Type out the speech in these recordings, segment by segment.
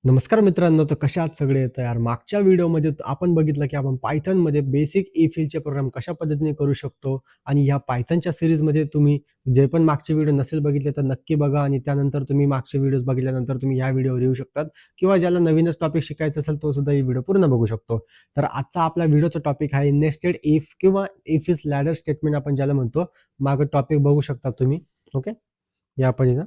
नमस्कार मित्रांनो, तर कशा आहात सगळे? तर मागच्या व्हिडिओमध्ये आपण बघितलं की आपण पायथॉनमध्ये बेसिक ई-फिलचे प्रोग्राम कशा पद्धतीने करू शकतो आणि ह्या पायथॉनच्या सीरीजमध्ये तुम्ही जे पण मागचे व्हिडिओ नसेल बघितले तर नक्की बघा आणि त्यानंतर तुम्ही मागचे व्हिडिओज बघितल्यानंतर तुम्ही ह्या व्हिडिओवर येऊ शकतात किंवा ज्याला नवीनच टॉपिक शिकायचं असेल तो सुद्धा ही व्हिडिओ पूर्ण बघू शकतो. तर आजचा आपला व्हिडिओचा टॉपिक आहे नेस्टेड इफ किंवा इफ इज लॅडर स्टेटमेंट आपण ज्याला म्हणतो. मागं टॉपिक बघू शकता तुम्ही. ओके, या पद्धतीनं.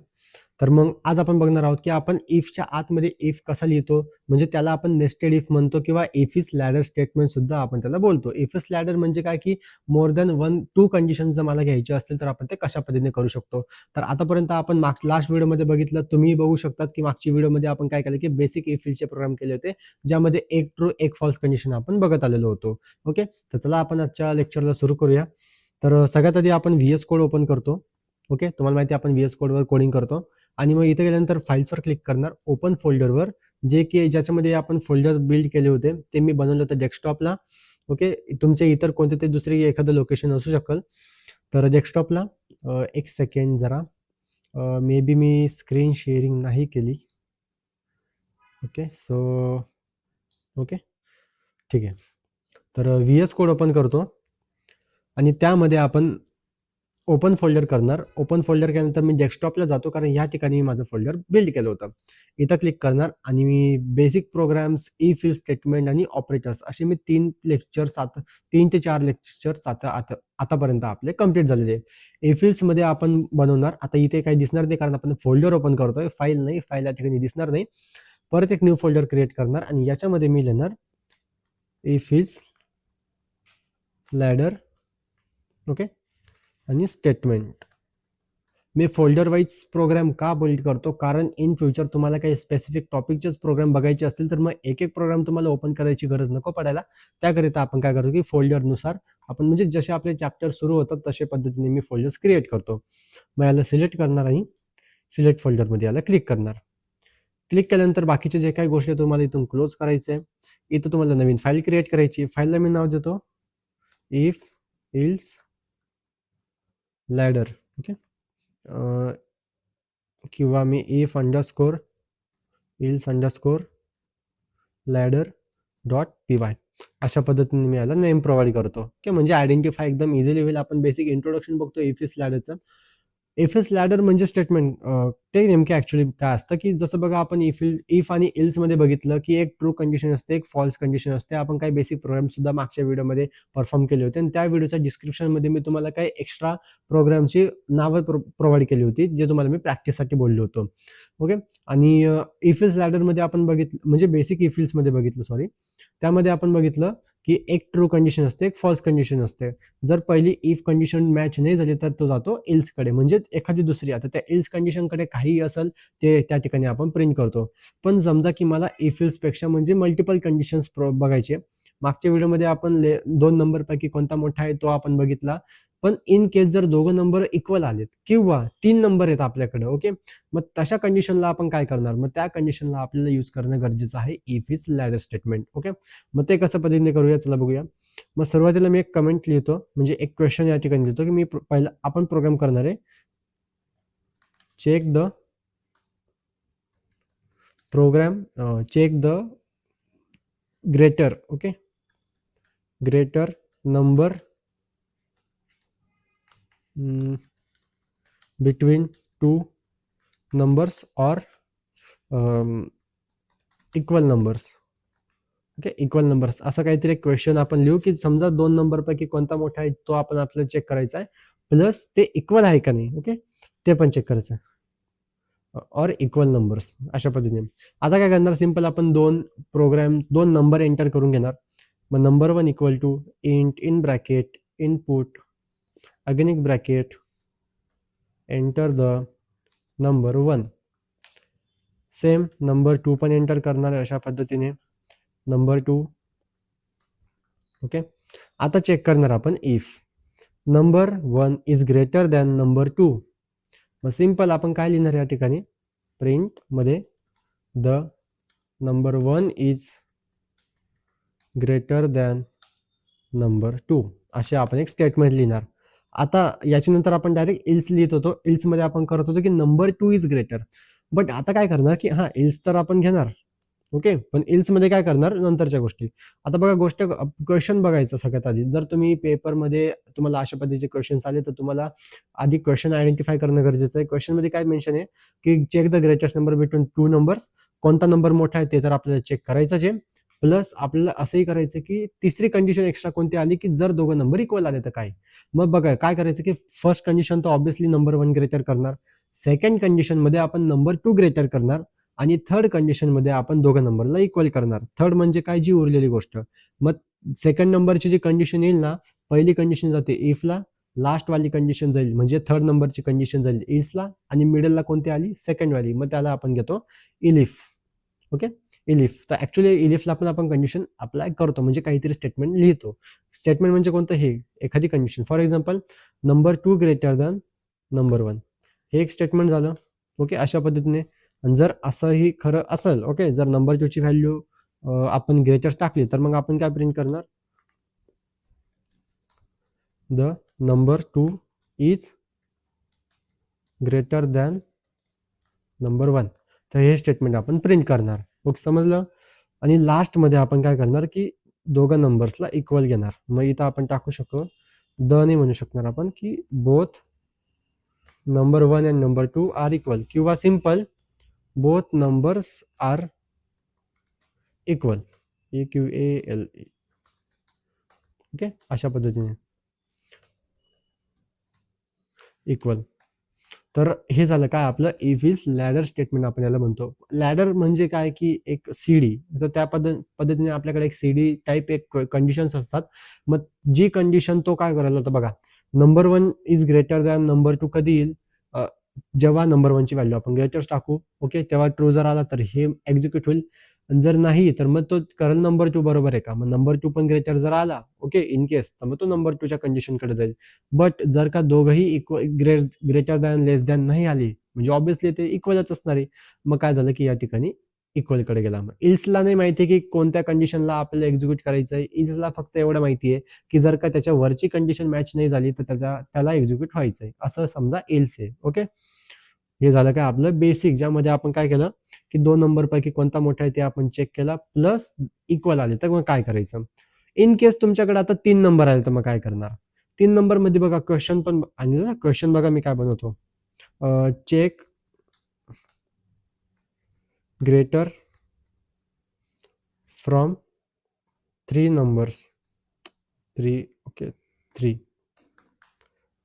तर मग आज आपण बघणार आहोत की आपण इफच्या आतमध्ये इफ कसा लिहितो, म्हणजे त्याला आपण नेस्टेड इफ म्हणतो किंवा इफ इज लॅडर स्टेटमेंट सुद्धा आपण त्याला बोलतो. इफ इज लॅडर म्हणजे काय की मोर दॅन 1-2 कंडिशन्स जर मला घ्यायचे असतील तर आपण ते कशा पद्धतीने करू शकतो. तर आतापर्यंत आपण लास्ट व्हिडिओमध्ये बघितलं, तुम्ही बघू शकतात की मागच्या व्हिडिओमध्ये आपण काय केलं की बेसिक इफ इलचे प्रोग्राम केले होते, ज्यामध्ये एक ट्रू एक फॉल्स कंडिशन आपण बघत आलेलो होतो. ओके, तर चला आपण आजच्या लेक्चरला सुरू करूया. तर सगळ्यात आधी आपण व्हीएस कोड ओपन करतो. ओके, तुम्हाला माहिती आहे आपण व्हीएस कोडवर कोडिंग करतो आणि मग इथे गेल्यानंतर फाईल्सवर क्लिक करणार, ओपन फोल्डरवर, जे की ज्याच्यामध्ये आपण फोल्डर्स बिल्ड केले होते ते मी बनवलं होतं डेस्कटॉपला. ओके, तुमचे इतर कोणते ते दुसरे एखादं लोकेशन असू शकेल. तर डेस्कटॉपला एक सेकंड जरा, may be me screen sharing नाही केली. ओके, सो ओके, ठीक आहे. तर व्हीएस कोड ओपन करतो आणि त्यामध्ये आपण ओपन फोल्डर करणार. ओपन फोल्डर केल्यानंतर मी डेस्कटॉपला जातो, कारण या ठिकाणी मी माझं फोल्डर बिल्ड केलं होतं. इथं क्लिक करणार आणि मी basic programs, if else statement आणि ऑपरेटर्स असे मी 3 ते 4 लेक्चर्स आतापर्यंत आपले कंप्लीट झालेले आहे. इफ इल्समध्ये आपण बनवणार. आता इथे काही दिसणार नाही कारण आपण फोल्डर ओपन करतोय, फाईल नाही. फाईल या ठिकाणी दिसणार नाही. परत एक न्यू फोल्डर क्रिएट करणार आणि याच्यामध्ये मी लिहिणार इफ इज लॅडर. ओके, आणि स्टेटमेंट. मी फोल्डर वाईज प्रोग्राम का बिल्ड करतो, कारण इन फ्युचर तुम्हाला काही स्पेसिफिक टॉपिकचेच प्रोग्राम बघायचे असतील तर मग एक एक प्रोग्राम तुम्हाला ओपन करायची गरज नको पडायला. त्याकरिता आपण काय करतो की फोल्डरनुसार आपण, म्हणजे जसे आपले चॅप्टर सुरू होतात तशा पद्धतीने मी फोल्डर्स क्रिएट करतो. मग याला सिलेक्ट करणार आणि सिलेक्ट फोल्डरमध्ये याला क्लिक करणार. क्लिक केल्यानंतर बाकीचे जे काही गोष्टी तुम्हाला इथून क्लोज करायचे आहे. इथं तुम्हाला नवीन फाईल क्रिएट करायची. फाईलला मी नाव देतो इफ इल्स लॅडर. ओके, किंवा मी if underscore else underscore ladder dot py अशा पद्धतीने मी याला नेम प्रोव्हाइड करतो. ओके, म्हणजे आयडेंटिफाय एकदम इझिली होईल. आपण बेसिक इंट्रोडक्शन बघतो इफ इज लॅडरचं. इफ इज लॅडर म्हणजे स्टेटमेंट. ते नेमके ऍक्च्युअली काय असतं की जसं बघा आपण इफ आणि इल्समध्ये बघितलं की एक ट्रू कंडिशन असते, एक फॉल्स कंडिशन असते. आपण काही बेसिक प्रोग्राम सुद्धा मागच्या व्हिडिओमध्ये परफॉर्म केले होते आणि त्या व्हिडिओच्या डिस्क्रिप्शनमध्ये मी तुम्हाला काही एक्स्ट्रा प्रोग्रामची नावं प्रोव्हाइड केली होती, जे तुम्हाला मी प्रॅक्टिससाठी बोललो होतो. ओके, आणि इफ इज लॅडरमध्ये आपण बघितलं, म्हणजे बेसिक इफ इल्समध्ये बघितलं, सॉरी, त्यामध्ये आपण बघितलं की एक ट्रू कंडिशन असते, एक फॉल्स कंडिशन असते. जर पहिली इफ कंडिशन मॅच नाही झाली तर तो जातो इल्सकडे, म्हणजे एखादी दुसरी. आता त्या इल्स कंडिशनकडे काहीही असेल ते त्या ठिकाणी आपण प्रिंट करतो. पण समजा की मला इफ इल्सपेक्षा म्हणजे मल्टिपल कंडिशन्स बघायचे. मागच्या व्हिडिओमध्ये आपण 2 नंबरपैकी कोणता मोठा आहे तो आपण बघितला. पण इन केस जर दोघं नंबर इक्वल आलेत किंवा 3 नंबर आहेत आपल्याकडे, ओके, मग तशा कंडिशनला आपण काय करणार, मग त्या कंडिशनला आपल्याला यूज करणं गरजेचं आहे if else ladder statement. Okay, मग ते कसं पद्धतीने करूया, चला बघूया. मग सुरुवातीला मी एक कमेंट लिहितो, म्हणजे एक क्वेश्चन या ठिकाणी लिहितो की मी पहिला आपण प्रोग्राम करणार आहे. Check the program, check the greater, okay, greater number between 2 numbers और equal numbers. Okay, equal numbers असं काहीतरी एक क्वेश्चन आपण लिहू की समजा 2 नंबरपैकी कोणता मोठा आहे तो आपण आपल्याला चेक करायचा आहे, प्लस ते इक्वल आहे का नाही, ओके, ते पण चेक करायचं आहे, और इक्वल नंबर्स अशा पद्धतीने. आता काय करणार, सिंपल आपण 2 नंबर एंटर करून घेणार. मग number 1 equal to int in bracket input again bracket enter the number 1. Same number 2 पण एंटर करणार अशा पद्धतीने, नंबर 2. ओके, आता चेक करणार आपण if number 1 is greater than number 2. मग सिंपल आपण काय लिहिणार या ठिकाणी, प्रिंट मध्ये the number 1 is greater than number 2 असे आपण एक स्टेटमेंट लिहिणार. आता याच्यानंतर आपण डायरेक्ट इल्स लिहित होतो. इल्समध्ये आपण करत होतो की नंबर 2 इज ग्रेटर. बट आता काय करणार की इल्स तर आपण घेणार, ओके. पण इल्समध्ये काय करणार नंतरच्या गोष्टी. आता बघा क्वेश्चन बघायचा सगळ्यात आधी. जर तुम्ही पेपरमध्ये तुम्हाला अशा पद्धतीचे क्वेश्चन्स आले, तर तुम्हाला आधी क्वेश्चन आयडेंटिफाय करणं गरजेचं आहे. क्वेश्चनमध्ये काय मेन्शन आहे, की check the greatest number between 2 numbers. कोणता नंबर मोठा आहे ते तर आपल्याला चेक करायचंच आहे. प्लस आपल्याला असंही करायचं की तिसरी कंडिशन एक्स्ट्रा कोणती आली, की जर दोघं नंबर इक्वल आले तर काय? मग बघा काय करायचं, की फर्स्ट कंडिशन तर ऑब्व्हियसली नंबर 1 ग्रेटर करणार. सेकंड कंडिशनमध्ये आपण नंबर 2 ग्रेटर करणार आणि थर्ड कंडिशनमध्ये आपण दोघं नंबरला इक्वल करणार. थर्ड म्हणजे काय, जी उरलेली गोष्ट. मग सेकंड नंबरची जी कंडिशन येईल ना, पहिली कंडिशन जाते इफला, लास्ट वाली कंडिशन जाईल म्हणजे थर्ड नंबरची कंडिशन जाईल इल्सला आणि मिडलला कोणती आली, सेकंड वाली. मग त्याला आपण घेतो इलिफ. ओके, इलिफ. तर ऍक्च्युली इलिफला पण आपण कंडिशन अप्लाय करतो, म्हणजे काहीतरी स्टेटमेंट लिहितो. स्टेटमेंट म्हणजे कोणतं, हे एखादी condition. For example number 2 greater than number 1, हे एक स्टेटमेंट झालं. ओके, अशा पद्धतीने. आणि जर असंही खरं असेल, ओके, जर नंबर 2 ची व्हॅल्यू आपण ग्रेटर टाकली, तर मग आपण काय प्रिंट करणार, the number 2 is greater than number 1. तर हे स्टेटमेंट आपण प्रिंट करणार. ओके, समजलं. आणि लास्टमध्ये आपण काय करणार, की दोघं नंबर्सला इक्वल घेणार. मग इथं आपण टाकू शकतो, द नाही म्हणू शकणार आपण, की both number 1 and number 2 are equal, किंवा simple both numbers are equal, EQAL. Okay, अशा पद्धतीने इक्वल. तर हे झालं काय आपलं इफ इज लॅडर स्टेटमेंट, आपण याला म्हणतो. लॅडर म्हणजे काय, की एक सीडी. तर त्या पद्धतीने आपल्याकडे एक सीडी टाईप एक कंडिशन्स असतात. मग जी कंडिशन तो काय करायला, तर बघा number 1 is greater than number 2 कधी येईल, जेव्हा नंबर 1 ची व्हॅल्यू आपण ग्रेटर टाकू. ओके, तेव्हा ट्रू जर आला तर हे एक्झिक्यूट होईल. जर नाही तर मग तो करेल नंबर 2 बरोबर आहे का. मग नंबर 2 पण ग्रेटर जर आला, ओके, इन केस, तर मग तो नंबर 2 च्या कंडिशनकडे जाईल. बट जर का दोघंही इक्वल ग्रेटर दॅन लेस दॅन नाही आली, म्हणजे ऑब्व्हियसली ते इक्वलच असणार आहे. मग काय झालं, की या ठिकाणी इक्वलकडे गेला. मग इल्सला नाही माहिती की कोणत्या कंडिशनला आपल्याला एक्झिक्यूट करायचं आहे. इल्सला फक्त एवढं माहिती आहे की जर का त्याच्या वरची कंडिशन मॅच नाही झाली तर त्याला एक्झिक्यूट व्हायचं आहे, असं समजा इल्स आहे. ओके, हे झालं काय आपलं बेसिक, ज्यामध्ये आपण काय केलं, की 2 नंबर पैकी कोणता मोठा आहे ते आपण चेक केला, प्लस इक्वल आले तर मग काय करायचं. इन केस तुमच्याकडे आता 3 नंबर आले तर मग काय करणार. 3 नंबर मध्ये बघा क्वेश्चन पण आणि क्वेश्चन बघा मी काय बनवतो, check greater from 3 numbers, 3, okay,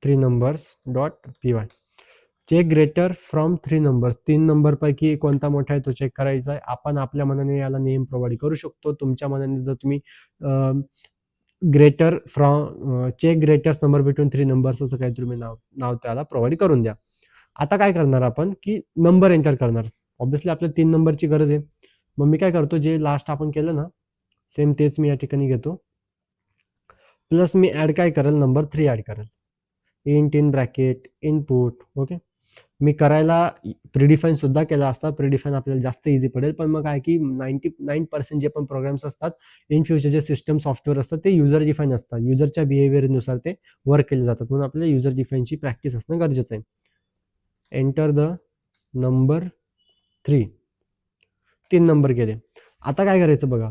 3 numbers dot py. Check greater from 3 numbers, 3 number पैकी कोणता मोठा आहे तो चेक करायचा आहे. आपण आपल्या मनाने याला नेम प्रोव्हाइड करू शकतो. तुमच्या मनाने जर तुम्ही greater from check greatest number between 3 numbers असं काही तुम्ही नाव त्याला प्रोव्हाइड करून द्या. आता काय करणार आपण, की नंबर एंटर करणार. ऑब्व्हियसली आपल्याला 3 नंबरची गरज आहे. मग मी काय करतो, जे लास्ट आपण केलं ना सेम तेच मी या ठिकाणी घेतो. प्लस मी ऍड काय करेल, नंबर 3 ऍड करेल. In bracket input. ओके, मी करायला प्रिडिफाईन सुद्धा केला असता. प्रिडिफाईन आपल्याला जास्त इझी पडेल. पण मग काय, की 99% जे पण प्रोग्राम्स असतात इन फ्युचर, जे सिस्टम सॉफ्टवेअर असतात ते युजर डिफाईन असतात. युजरच्या बिहेवियरनुसार ते वर्क केले जातात. म्हणून आपल्याला युजर डिफाईनची प्रॅक्टिस असणं गरजेचं आहे. Enter the number 3. 3 नंबर गेले. आता काय करायचं बघा,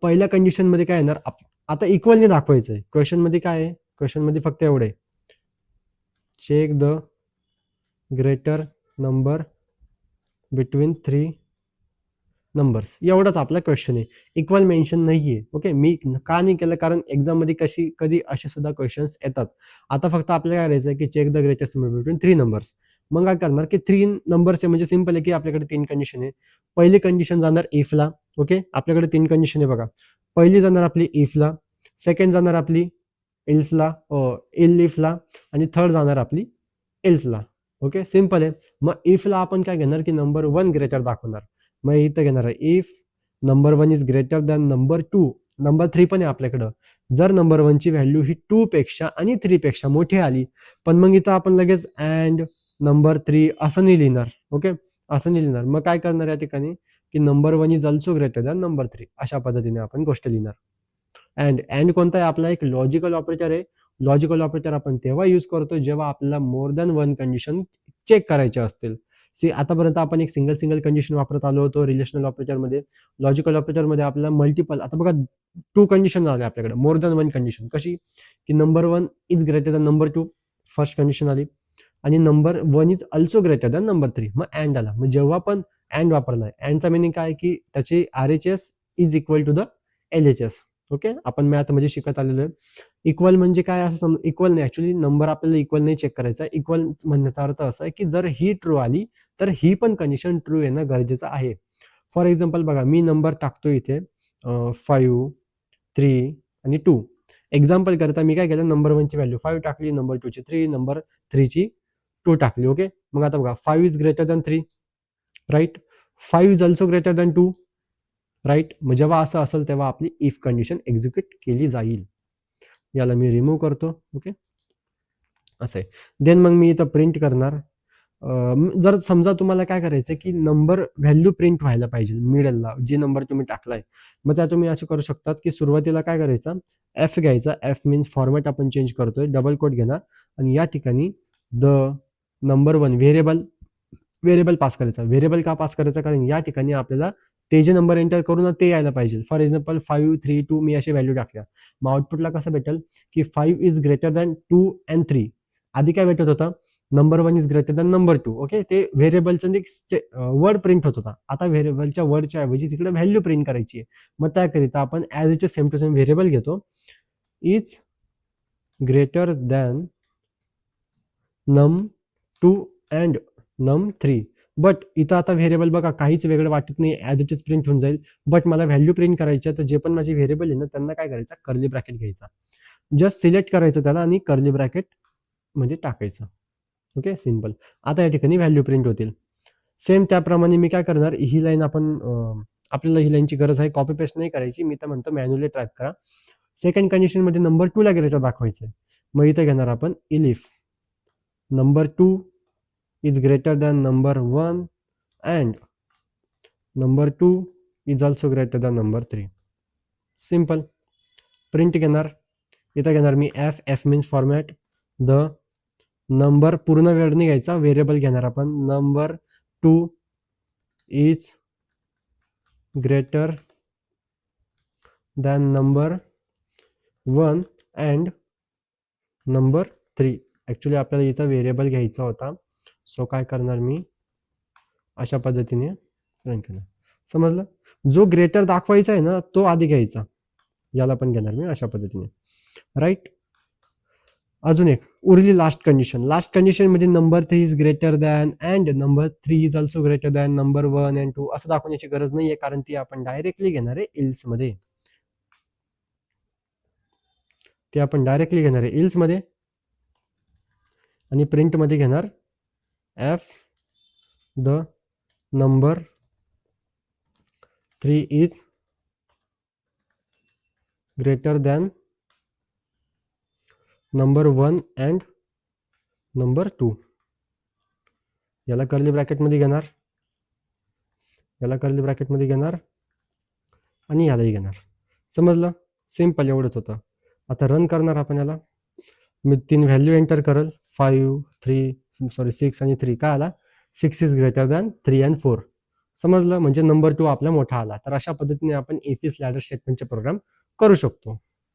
पहिल्या कंडिशन मध्ये काय येणार, आता इक्वलने दाखवायचंय. क्वेश्चन मध्ये काय आहे, क्वेश्चन मध्ये फक्त एवढे, check the greater number between 3 numbers, एवढाच आपला क्वेश्चन आहे. इक्वल मेन्शन नाहीये. ओके, मी का नाही केलं, कारण एक्झाम मध्ये कधी असे सुद्धा क्वेश्चन्स येतात. आता फक्त आपल्याला काय करायचं, की check the greatest number between 3 numbers. मग काय करणार, की 3 नंबर्स आहे म्हणजे सिंपल आहे, की आपल्याकडे 3 कंडिशन आहे. पहिली कंडिशन जाणार इफला. ओके, आपल्याकडे 3 कंडिशन आहे बघा. पहिली जाणार आपली इफला, सेकंड जाणार आपली इल्सला, इलिफला, आणि थर्ड जाणार आपली इल्सला. ओके, सिंपल आहे. मग इफला आपण काय घेणार, की नंबर 1 ग्रेटर दाखवणार. मग इथं घेणार आहे if number 1 is greater than number 2. Number 3 पण आहे आपल्याकडं. जर नंबर 1 ची व्हॅल्यू ही 2 पेक्षा आणि 3 पेक्षा मोठी आली, पण मग इथं आपण लगेच अँड नंबर 3 असं नाही लिहिणार. ओके, असं नाही लिहिणार. मग काय करणार या ठिकाणी, की number 1 is also greater than number 3, अशा पद्धतीने आपण गोष्ट लिहिणार. अँड कोणता आहे, आपला एक लॉजिकल ऑपरेटर आहे. लॉजिकल ऑपरेटर आपण तेव्हा यूज करतो जेव्हा आपल्याला मोर दॅन 1 कंडिशन चेक करायचे असतील. आतापर्यंत आपण एक सिंगल कंडिशन वापरत आलो होतो रिलेशनल ऑपरेटरमध्ये. लॉजिकल ऑपरेटरमध्ये आपल्याला मल्टिपल, आता बघा 2 कंडिशन आले आपल्याकडे, मोर दॅन 1 कंडिशन. कशी की number 1 is greater than number 2, first condition आली, आणि number 1 is also greater than number 3, मग अँड आला. मग जेव्हा पण अँड वापरलाय, अँडचा मिनिंग काय की त्याचे RHS is equal to the LHS. Okay, आपण मॅथमध्ये शिकत आलेलो आहे. इक्वल म्हणजे काय, असं इक्वल नाही, ऍक्च्युली नंबर आपल्याला इक्वल नाही चेक करायचा. इक्वल म्हणण्याचा अर्थ असा आहे की जर ही ट्रू आली तर ही पण कंडिशन ट्रू येणं गरजेचं आहे. फॉर एक्झाम्पल बघा, मी नंबर टाकतो इथे 5, 3 आणि 2. एक्झाम्पल करता मी काय केलं, नंबर 1 ची व्हॅल्यू 5 टाकली, नंबर 2 ची 3, नंबर 3 ची 2 टाकली. ओके, मग आता बघा 5 is greater than 3, right. 5 is also greater than 2, right. मग जेव्हा असं असेल तेव्हा आपली इफ कंडिशन एक्झिक्यूट केली जाईल. याला मी रिमूव्ह करतो. ओके, असं आहे. देन मग मी इथं प्रिंट करणार. जर समजा तुम्हाला काय करायचं की नंबर व्हॅल्यू प्रिंट व्हायला पाहिजे मिडलला, जी नंबर तुम्ही टाकलाय, मग त्या तुम्ही असं करू शकतात की सुरुवातीला काय करायचं, एफ घ्यायचा. एफ मीन्स फॉर्मॅट आपण चेंज करतोय, डबल कोट घेणार आणि या ठिकाणी द नंबर 1 व्हेरिएबल पास करायचा. व्हेरिएबल का पास करायचा, कारण या ठिकाणी आपल्याला ते जे नंबर एंटर करू ना ते यायला पाहिजे. फॉर एक्झाम्पल 5, 3, 2 मी अशी व्हॅल्यू टाकल्या, मग आउटपुटला कसं भेटेल की 5 इज ग्रेटर दॅन 2 अँड 3. आधी काय भेटत होता, number 1 is greater than number 2. Okay, ते व्हेरिएबलचं वर्ड प्रिंट होत होता. आता व्हेरिएबलच्या वर्डच्या ऐवजी तिकडे व्हॅल्यू प्रिंट करायची आहे. मग त्याकरिता आपण as it same to same variable घेतो, is greater than num2 and num3. But इथं आता व्हेरिएबल बघा काहीच वेगळं वाटत नाही, ॲज इट इज प्रिंट होऊन जाईल. बट मला व्हॅल्यू प्रिंट करायची आहे, तर जे पण माझे व्हेरिएबल आहे ना त्यांना काय करायचं, कर्ली ब्रॅकेट घ्यायचा. जस्ट सिलेक्ट करायचं त्याला आणि कर्ली ब्रॅकेट मध्ये टाकायचं. Okay, simple. आता या ठिकाणी व्हॅल्यू प्रिंट होतील. सेम त्याप्रमाणे मी काय करणार, ही लाईन आपल्याला ही लाईनची गरज आहे, कॉपी पेस्ट नाही करायची. मी तर म्हणतो मॅन्युअली टाईप करा. सेकंड कंडिशन मध्ये नंबर 2 ला ग्रेटर दाखवायचं. मग इथे घेणार आपण if number 2 is greater than number 1 and number 2 is also greater than number 3. Simple. Print घेणार, इथं घेणार मी F means format the number, पूर्ण वेळ नाही घ्यायचा, व्हेरिएबल घेणार आपण. Number 2 is greater than number 1 and number 3. Actually आपल्याला इथं व्हेरिएबल घ्यायचा होता, सो काय करणार मी, अशा पद्धतीने रन करणार. समजलं, जो ग्रेटर दाखवायचा आहे ना तो आधी घ्यायचा. याला पण घेणार मी अशा पद्धतीने, राईट. अजून एक उरली लास्ट कंडिशन. लास्ट कंडिशन मध्ये number 3 is greater than and number 3 is also greater than number 1 and 2 असं दाखवण्याची गरज नाहीये, कारण ती आपण डायरेक्टली घेणार आहे इल्स मध्ये. ते आपण डायरेक्टली घेणार आहे इल्स मध्ये आणि प्रिंट मध्ये घेणार F the number 3 is greater than number 1 and number 2. याला कर्ली ब्रॅकेटमध्ये घेणार, याला कर्ली ब्रॅकेटमध्ये घेणार आणि यालाही घेणार. समजलं, सिम्पल एवढंच होतं. आता रन करणार आपण याला. मी 3 व्हॅल्यू एंटर करेल, 5, 6 आणि 3. काय आला, 6 इज ग्रेटर दॅन 3 अँड 4. समजलं, म्हणजे नंबर 2 आपला मोठा आला. तर अशा पद्धतीने आपण इफ दिस लॅडर स्टेटमेंटचे प्रोग्राम करू शकतो.